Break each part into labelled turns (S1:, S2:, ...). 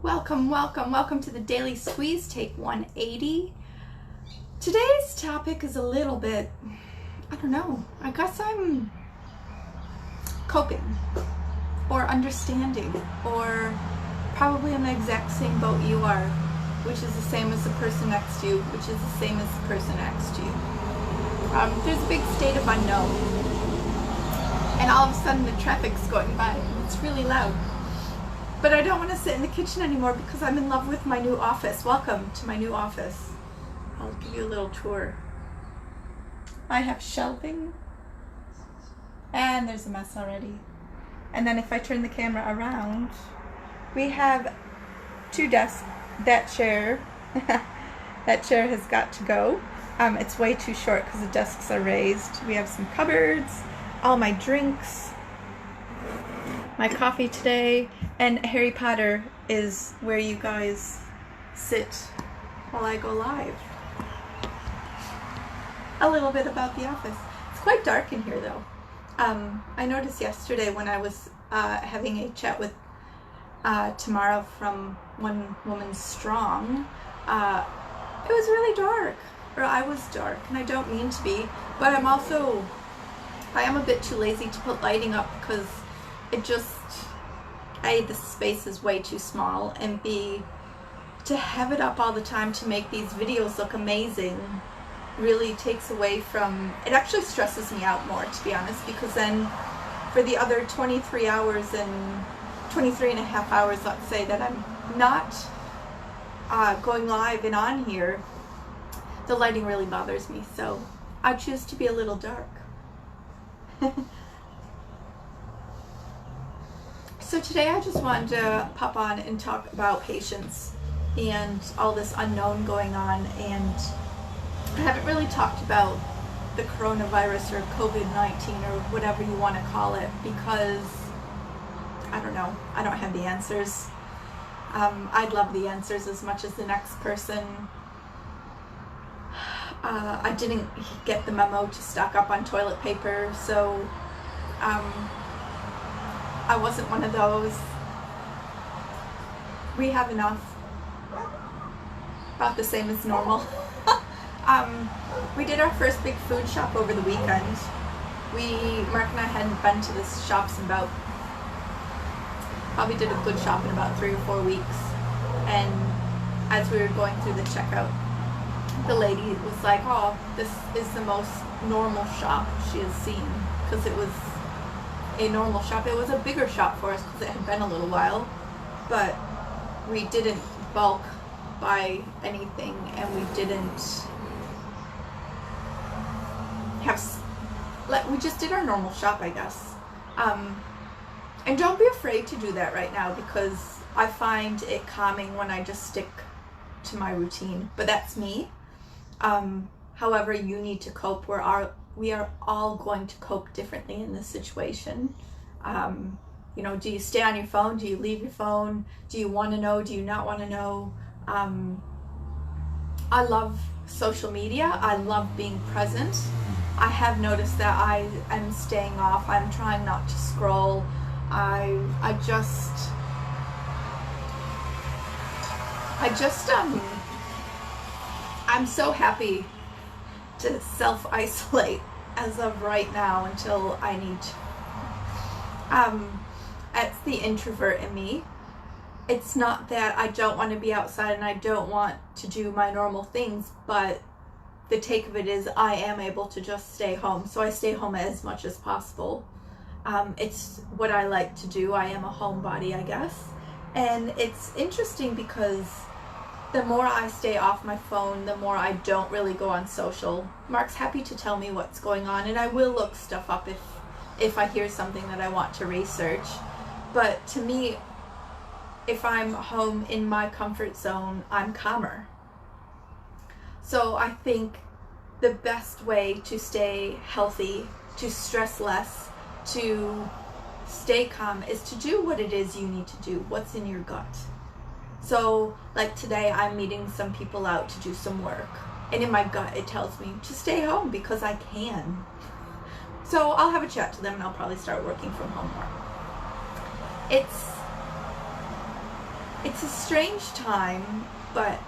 S1: Welcome to the Daily Squeeze, take 180. Today's topic is a little bit, I don't know, I guess I'm coping or understanding or probably in the exact same boat you are, which is the same as the person next to you, which is the same as the person next to you. There's a big state of unknown, and all of a sudden the traffic's going by and it's really loud. But I don't want to sit in the kitchen anymore because I'm in love with my new office. Welcome to my new office. I'll give you a little tour. I have shelving, and there's a mess already. And then if I turn the camera around, we have two desks. That chair, that chair has got to go. It's way too short because the desks are raised. We have some cupboards, all my drinks, my coffee today, and Harry Potter is where you guys sit while I go live. A little bit about the office. It's quite dark in here though. I noticed yesterday when I was having a chat with Tamara from One Woman Strong, it was really dark, or I was dark, and I don't mean to be, but I am a bit too lazy to put lighting up because it just, A, the space is way too small, and B, to have it up all the time to make these videos look amazing really takes away from, it actually stresses me out more, to be honest, because then for the other 23 hours and 23 and a half hours, let's say, that I'm not going live and on here, the lighting really bothers me, so I choose to be a little dark. So today I just wanted to pop on and talk about patience and all this unknown going on, and I haven't really talked about the coronavirus or COVID-19 or whatever you want to call it because I don't know, I don't have the answers. I'd love the answers as much as the next person. I didn't get the memo to stock up on toilet paper, so I wasn't one of those. We have enough, about the same as normal. We did our first big food shop over the weekend. Mark and I hadn't been to this shop in probably did a good shop in about 3 or 4 weeks. And as we were going through the checkout, the lady was like, oh, this is the most normal shop she has seen, because it was a normal shop. It was a bigger shop for us because it had been a little while, but we didn't bulk buy anything, and we didn't we just did our normal shop, I guess. And don't be afraid to do that right now, because I find it calming when I just stick to my routine, but that's me. However you need to cope, we are all going to cope differently in this situation. Do you stay on your phone? Do you leave your phone? Do you want to know? Do you not want to know? I love social media. I love being present. I have noticed that I am staying off. I'm trying not to scroll. I'm so happy to self-isolate as of right now until I need to. It's the introvert in me. It's not that I don't want to be outside and I don't want to do my normal things, but the take of it is I am able to just stay home. So I stay home as much as possible. It's what I like to do. I am a homebody, I guess. And it's interesting because the more I stay off my phone, the more I don't really go on social. Mark's happy to tell me what's going on, and I will look stuff up if I hear something that I want to research. But to me, if I'm home in my comfort zone, I'm calmer. So I think the best way to stay healthy, to stress less, to stay calm is to do what it is you need to do, what's in your gut. So like today, I'm meeting some people out to do some work, and in my gut it tells me to stay home because I can. So I'll have a chat to them and I'll probably start working from home more. it's a strange time, but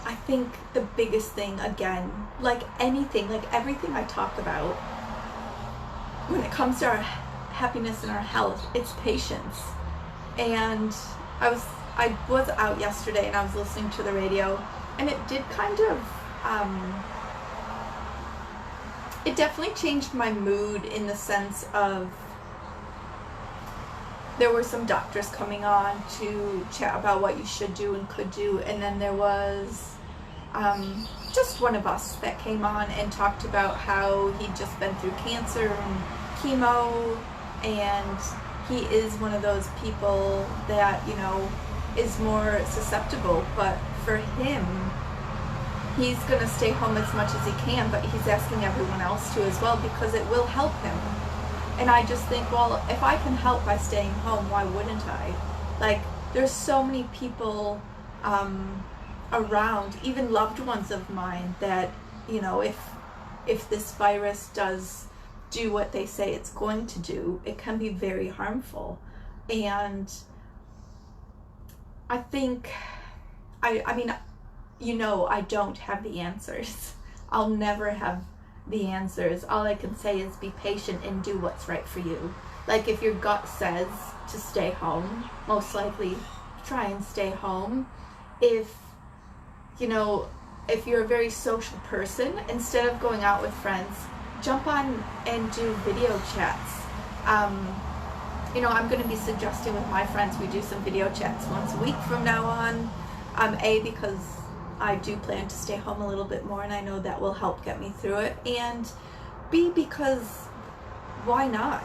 S1: I think the biggest thing, again, like anything, like everything I talk about, when it comes to our happiness and our health, it's patience. And I was out yesterday and I was listening to the radio, and it did kind of, it definitely changed my mood in the sense of there were some doctors coming on to chat about what you should do and could do, and then there was just one of us that came on and talked about how he'd just been through cancer and chemo, and he is one of those people that, you know, is more susceptible, but for him, he's going to stay home as much as he can, but he's asking everyone else to as well because it will help him. And I just think, well, if I can help by staying home, why wouldn't I? Like, there's so many people around, even loved ones of mine, that, you know, if this virus does do what they say it's going to do, it can be very harmful. And I think, I mean, you know, I don't have the answers. I'll never have the answers. All I can say is be patient and do what's right for you. Like, if your gut says to stay home, most likely try and stay home. If, you know, if you're a very social person, instead of going out with friends, jump on and do video chats. You know, I'm going to be suggesting with my friends we do some video chats once a week from now on. A, because I do plan to stay home a little bit more, and I know that will help get me through it. And B, because why not?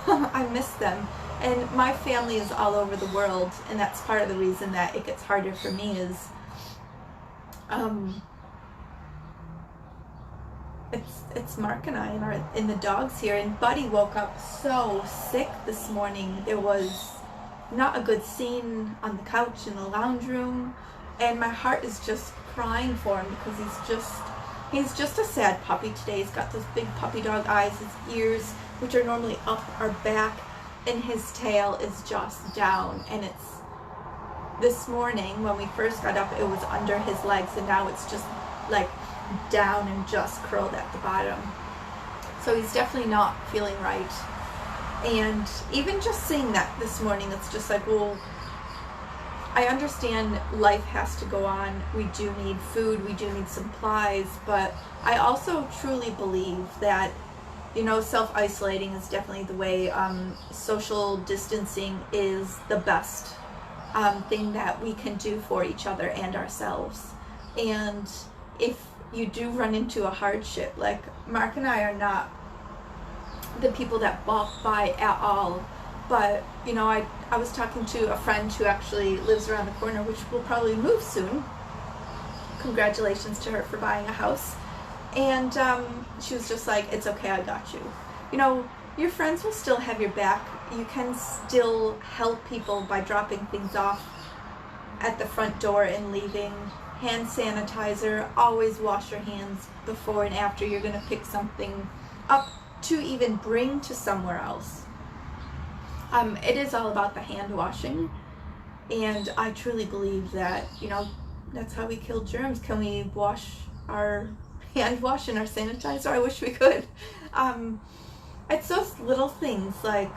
S1: I miss them. And my family is all over the world, and that's part of the reason that it gets harder for me is it's Mark and I and the dogs here, and Buddy woke up so sick this morning. There was not a good scene on the couch in the lounge room, and my heart is just crying for him because he's just a sad puppy today. He's got those big puppy dog eyes. His ears, which are normally up, are back, and his tail is just down. And it's, this morning when we first got up, it was under his legs, and now it's just like down and just curled at the bottom. So he's definitely not feeling right. And even just seeing that this morning, it's just like, well, I understand life has to go on. We do need food, we do need supplies, but I also truly believe that, you know, self-isolating is definitely the way. Social distancing is the best thing that we can do for each other and ourselves. And if you do run into a hardship, like Mark and I are not the people that balk by at all, but, you know, I was talking to a friend who actually lives around the corner, which will probably move soon. Congratulations to her for buying a house. And she was just like, it's okay, I got you. You know, your friends will still have your back. You can still help people by dropping things off at the front door and leaving. Hand sanitizer, always wash your hands before and after you're going to pick something up to even bring to somewhere else. It is all about the hand washing, and I truly believe that, you know, that's how we kill germs. Can we wash our hand wash and our sanitizer? I wish we could. It's those little things, like,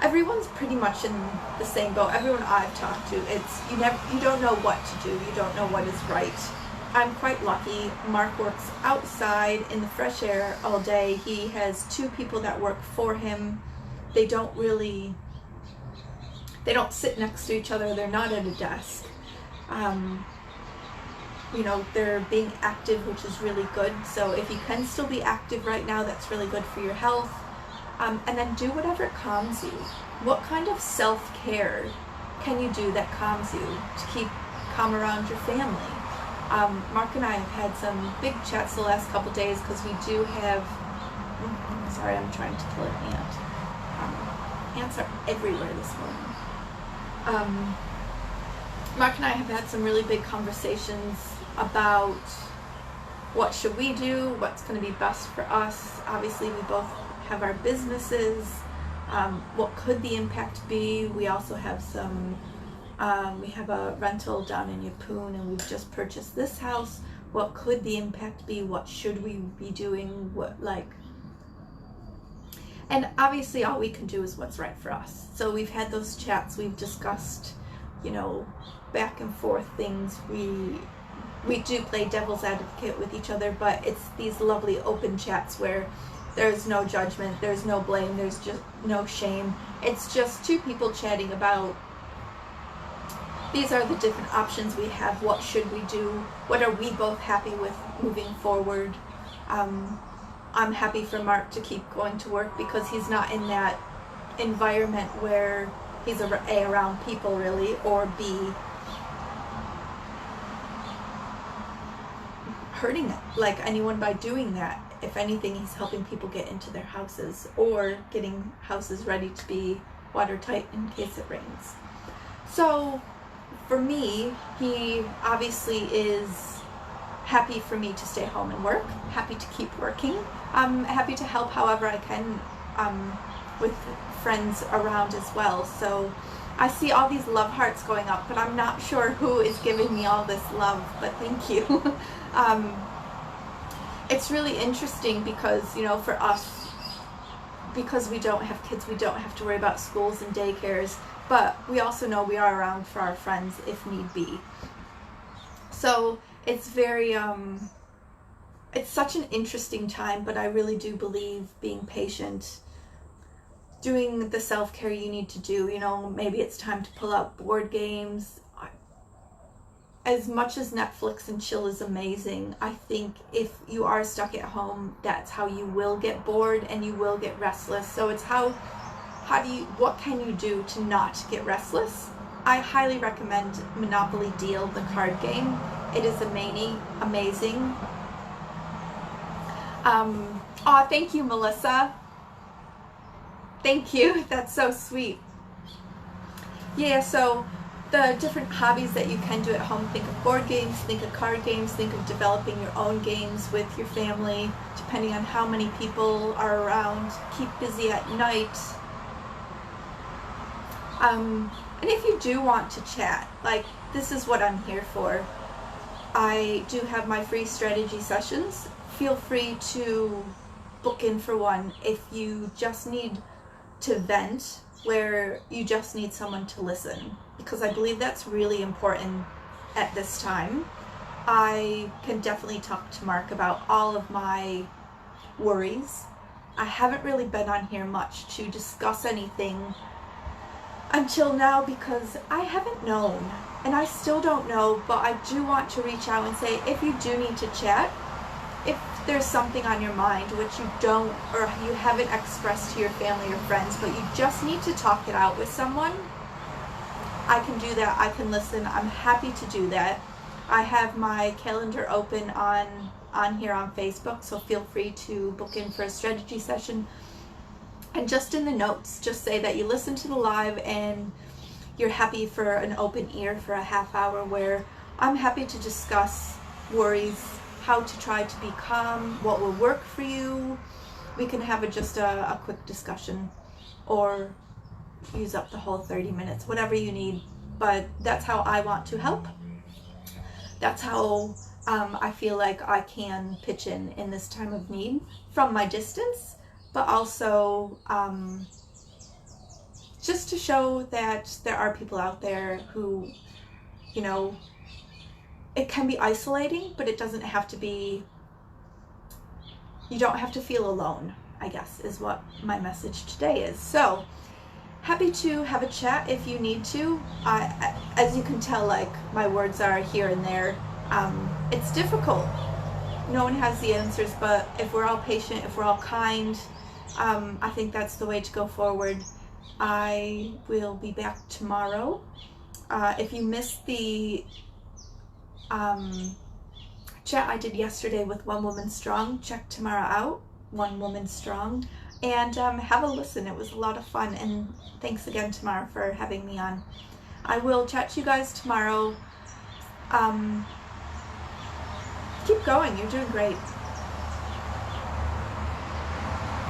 S1: everyone's pretty much in the same boat. Everyone I've talked to, it's, you don't know what to do. You don't know what is right. I'm quite lucky. Mark works outside in the fresh air all day. He has 2 people that work for him. They don't sit next to each other. They're not at a desk. You know, they're being active, which is really good. So if you can still be active right now, that's really good for your health. And then do whatever calms you. What kind of self-care can you do that calms you to keep calm around your family? Mark and I have had some big chats the last couple days because we do have, sorry, I'm trying to kill an ant. Ants are everywhere this morning. Mark and I have had some really big conversations about what should we do, what's going to be best for us. Obviously, we both have our businesses. What could the impact be? We also have some We have a rental down in Yeppoon, and we've just purchased this house. What could the impact be? What should we be doing? And obviously all we can do is what's right for us. So we've had those chats, we've discussed, back and forth things. We do play devil's advocate with each other, but it's these lovely open chats where there's no judgment, there's no blame, there's just no shame. It's just two people chatting about, these are the different options we have, what should we do, what are we both happy with moving forward. I'm happy for Mark to keep going to work because he's not in that environment where he's A, around people really, or B, hurting like anyone by doing that. If anything, he's helping people get into their houses or getting houses ready to be watertight in case it rains. So for me, he obviously is happy for me to stay home and work, happy to keep working. I'm happy to help however I can with friends around as well. So I see all these love hearts going up, but I'm not sure who is giving me all this love, but thank you. It's really interesting because, for us, because we don't have kids, we don't have to worry about schools and daycares, but we also know we are around for our friends if need be. So it's very, it's such an interesting time, but I really do believe being patient, doing the self-care you need to do, maybe it's time to pull out board games. As much as Netflix and chill is amazing, I think if you are stuck at home, that's how you will get bored and you will get restless. So it's what can you do to not get restless? I highly recommend Monopoly Deal, the card game. It is amazing. Thank you, Melissa. Thank you. That's so sweet. Yeah, so the different hobbies that you can do at home, think of board games, think of card games, think of developing your own games with your family, depending on how many people are around. Keep busy at night. And if you do want to chat, this is what I'm here for. I do have my free strategy sessions. Feel free to book in for one if you just need to vent, where you just need someone to listen, because I believe that's really important at this time. I can definitely talk to Mark about all of my worries. I haven't really been on here much to discuss anything until now because I haven't known, and I still don't know, but I do want to reach out and say, if you do need to chat, if there's something on your mind which you don't, or you haven't expressed to your family or friends, but you just need to talk it out with someone, I can do that. I can listen. I'm happy to do that. I have my calendar open on here on Facebook, so feel free to book in for a strategy session. And just in the notes, just say that you listen to the live and you're happy for an open ear for a half hour where I'm happy to discuss worries, how to try to be calm, what will work for you. We can have just a quick discussion or use up the whole 30 minutes, whatever you need. But that's how I want to help. That's how I feel like I can pitch in this time of need from my distance, but also just to show that there are people out there who, it can be isolating, but it doesn't have to be, you don't have to feel alone, I guess, is what my message today is. So, happy to have a chat if you need to. As you can tell, my words are here and there. It's difficult. No one has the answers, but if we're all patient, if we're all kind, I think that's the way to go forward. I will be back tomorrow. If you missed the chat I did yesterday with One Woman Strong, check tomorrow out, One Woman Strong, and have a listen. It was a lot of fun, and thanks again, Tamara, for having me on. I will chat to you guys tomorrow. Keep going, you're doing great.